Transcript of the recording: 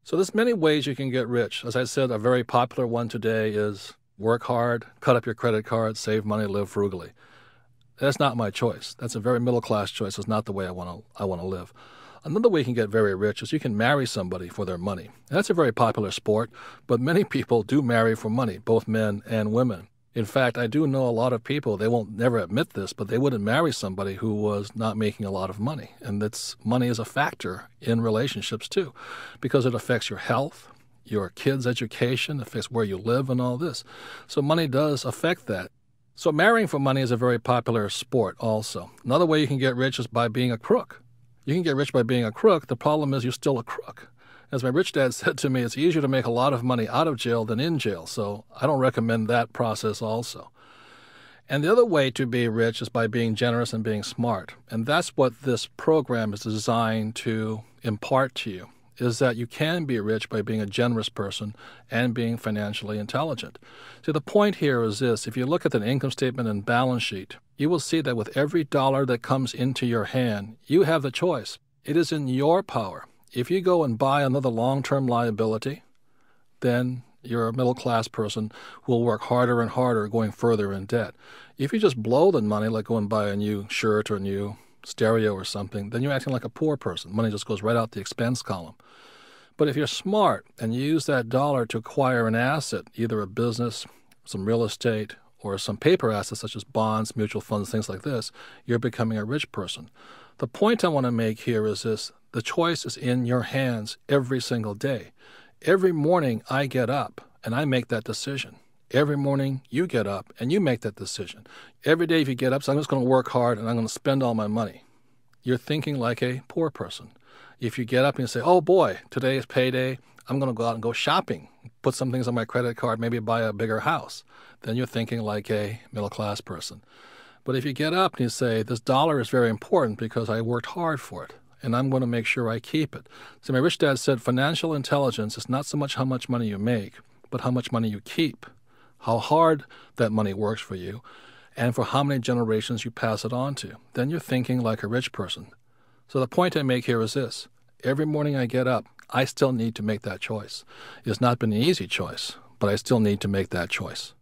So there's many ways you can get rich. As I said, a very popular one today is work hard, cut up your credit card, save money, live frugally. That's not my choice. That's a very middle-class choice. It's not the way I want to live. Another way you can get very rich is you can marry somebody for their money. And that's a very popular sport, but many people do marry for money, both men and women. In fact, I do know a lot of people, they won't never admit this, but they wouldn't marry somebody who was not making a lot of money. And money is a factor in relationships too, because it affects your health, your kids' education, affects where you live and all this. So money does affect that. So marrying for money is a very popular sport also. Another way you can get rich is by being a crook. You can get rich by being a crook. The problem is you're still a crook. As my rich dad said to me, it's easier to make a lot of money out of jail than in jail. So I don't recommend that process also. And the other way to be rich is by being generous and being smart. And that's what this program is designed to impart to you, is that you can be rich by being a generous person and being financially intelligent. So the point here is this: if you look at an income statement and balance sheet, you will see that with every dollar that comes into your hand, you have the choice. It is in your power. If you go and buy another long-term liability, then you're a middle-class person who will work harder and harder going further in debt. If you just blow the money, like go and buy a new shirt or a new stereo or something, then you're acting like a poor person. Money just goes right out the expense column. But if you're smart and you use that dollar to acquire an asset, either a business, some real estate, or some paper assets such as bonds, mutual funds, things like this, you're becoming a rich person. The point I want to make here is this: the choice is in your hands every single day. Every morning I get up and I make that decision. Every morning you get up and you make that decision. Every day if you get up, so I'm just going to work hard and I'm going to spend all my money. You're thinking like a poor person. If you get up and you say, oh boy, today is payday, I'm going to go out and go shopping, put some things on my credit card, maybe buy a bigger house, then you're thinking like a middle-class person. But if you get up and you say, this dollar is very important because I worked hard for it, and I'm going to make sure I keep it. So my rich dad said financial intelligence is not so much how much money you make, but how much money you keep, how hard that money works for you, and for how many generations you pass it on to. Then you're thinking like a rich person. So the point I make here is this: every morning I get up, I still need to make that choice. It's not been an easy choice, but I still need to make that choice.